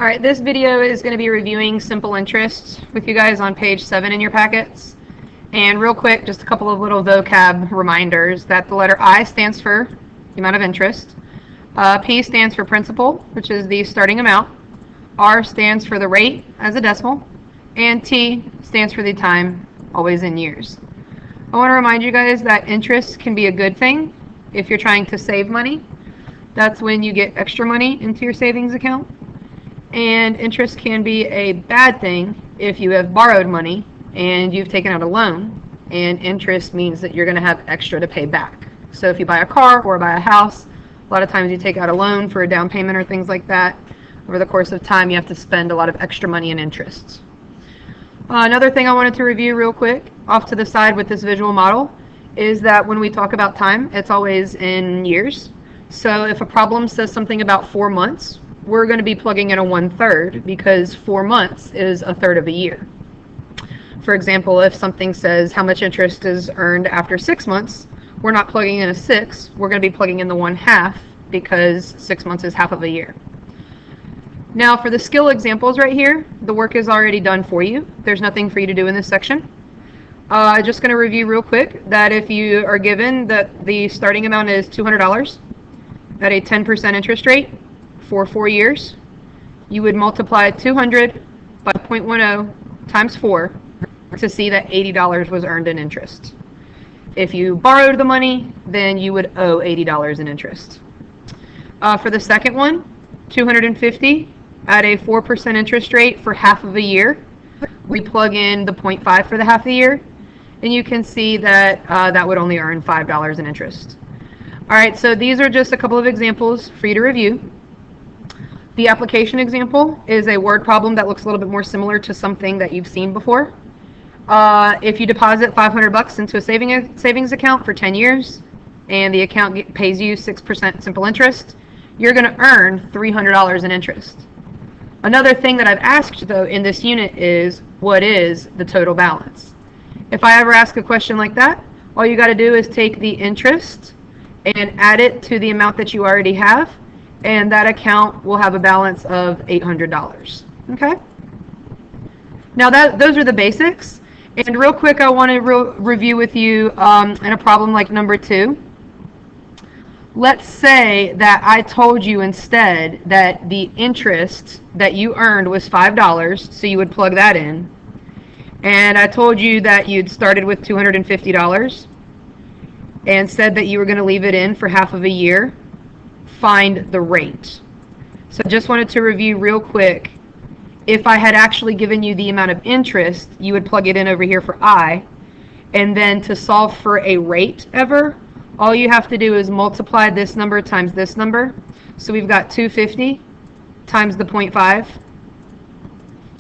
Alright, this video is going to be reviewing simple interest with you guys on page 7 in your packets. And real quick, just a couple of little vocab reminders that the letter I stands for the amount of interest, P stands for principal, which is the starting amount, R stands for the rate as a decimal, and T stands for the time, always in years. I want to remind you guys that interest can be a good thing if you're trying to save money. That's when you get extra money into your savings account. And interest can be a bad thing if you have borrowed money and you've taken out a loan, and interest means that you're going to have extra to pay back. So if you buy a car or buy a house, a lot of times you take out a loan for a down payment or things like that. Over the course of time, you have to spend a lot of extra money in interest. Another thing I wanted to review real quick off to the side with this visual model is that when we talk about time, it's always in years. So if a problem says something about 4 months, we're going to be plugging in a 1/3 because 4 months is a third of a year. For example, if something says how much interest is earned after 6 months, we're not plugging in a 6, we're going to be plugging in the 1/2 because 6 months is half of a year. Now for the skill examples right here, the work is already done for you. There's nothing for you to do in this section. Just going to review real quick that if you are given that the starting amount is $200 at a 10% interest rate for 4 years, you would multiply 200 by 0.10 times 4 to see that $80 was earned in interest. If you borrowed the money, then you would owe $80 in interest. For the second one, 250 at a 4% interest rate for half of a year. We plug in the 0.5 for the half of the year, and you can see that that would only earn $5 in interest. Alright, so these are just a couple of examples for you to review. The application example is a word problem that looks a little bit more similar to something that you've seen before. If you deposit $500 into a savings account for 10 years and the account pays you 6% simple interest, you're going to earn $300 in interest. Another thing that I've asked though in this unit is, what is the total balance? If I ever ask a question like that, all you got to do is take the interest and add it to the amount that you already have, and that account will have a balance of $800. Okay? Now those are the basics. And real quick, I want to review with you in a problem like number 2. Let's say that I told you instead that the interest that you earned was $5, so you would plug that in. And I told you that you'd started with $250 and said that you were going to leave it in for half of a year. Find the rate. So just wanted to review real quick. If I had actually given you the amount of interest, you would plug it in over here for I, and then to solve for a rate ever, all you have to do is multiply this number times this number. So we've got 250 times the 0.5,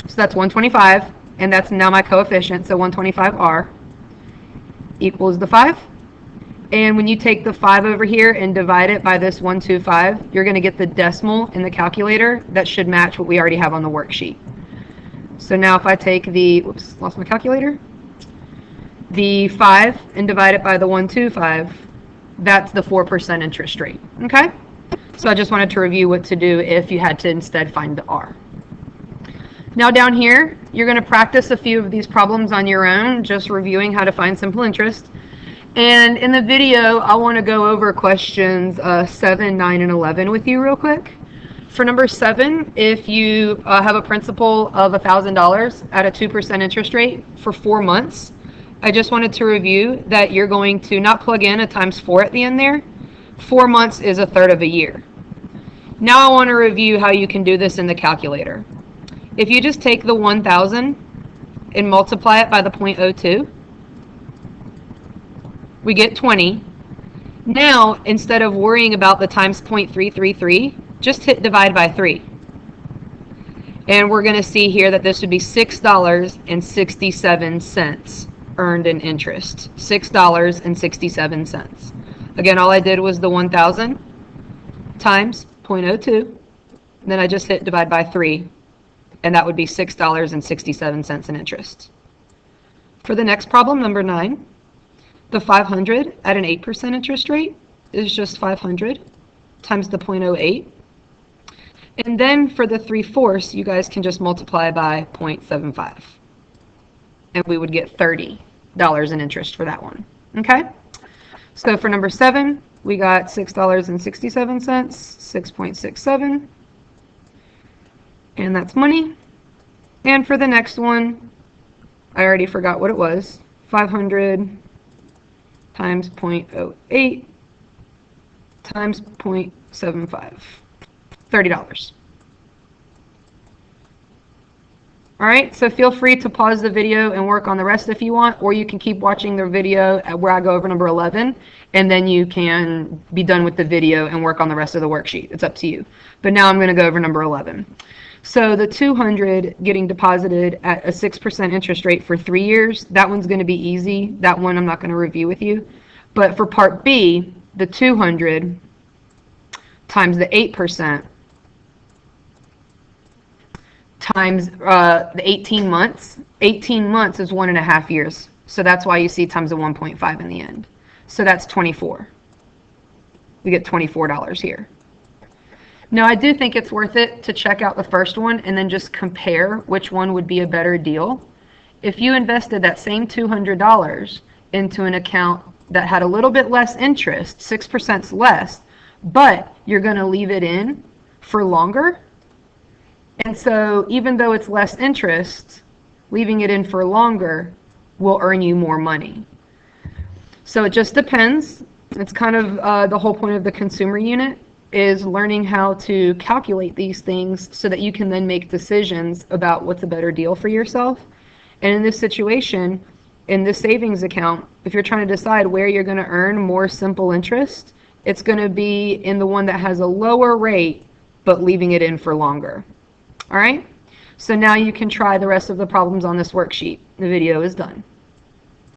so that's 125, and that's now my coefficient, so 125R equals the 5. And when you take the 5 over here and divide it by this 125, you're going to get the decimal in the calculator that should match what we already have on the worksheet. So now if I take the, whoops, lost my calculator, the 5 and divide it by the 125, that's the 4% interest rate. Okay? So I just wanted to review what to do if you had to instead find the R. Now down here, you're going to practice a few of these problems on your own, just reviewing how to find simple interest. And in the video, I want to go over questions 7, 9, and 11 with you real quick. For number 7, if you have a principal of $1,000 at a 2% interest rate for 4 months, I just wanted to review that you're going to not plug in a times 4 at the end there. 4 months is a third of a year. Now I want to review how you can do this in the calculator. If you just take the 1,000 and multiply it by the 0.02, we get 20. Now, instead of worrying about the times 0.333, just hit divide by 3. And we're going to see here that this would be $6.67 earned in interest. $6.67. Again, all I did was the 1,000 times 0.02. Then I just hit divide by 3. And that would be $6.67 in interest. For the next problem, number 9, the 500 at an 8% interest rate is just 500 times the 0.08. And then for the 3/4, you guys can just multiply by 0.75. And we would get $30 in interest for that one. Okay? So for number 7, we got $6.67, 6.67. And that's money. And for the next one, I already forgot what it was. 500 times 0.08 times 0.75. $30. All right, so feel free to pause the video and work on the rest if you want, or you can keep watching the video where I go over number 11, and then you can be done with the video and work on the rest of the worksheet. It's up to you. But now I'm going to go over number 11. So the 200 getting deposited at a 6% interest rate for 3 years, that one's going to be easy. That one I'm not going to review with you. But for part B, the 200 times the 8% times the 18 months. 18 months is 1.5 years. So that's why you see times the 1.5 in the end. So that's 24. We get $24 here. Now, I do think it's worth it to check out the first one and then just compare which one would be a better deal. If you invested that same $200 into an account that had a little bit less interest, 6% less, but you're going to leave it in for longer. And so even though it's less interest, leaving it in for longer will earn you more money. So it just depends. It's kind of the whole point of the consumer unit is learning how to calculate these things so that you can then make decisions about what's a better deal for yourself. And in this situation, in this savings account, if you're trying to decide where you're going to earn more simple interest, it's going to be in the one that has a lower rate but leaving it in for longer. All right? So now you can try the rest of the problems on this worksheet. The video is done.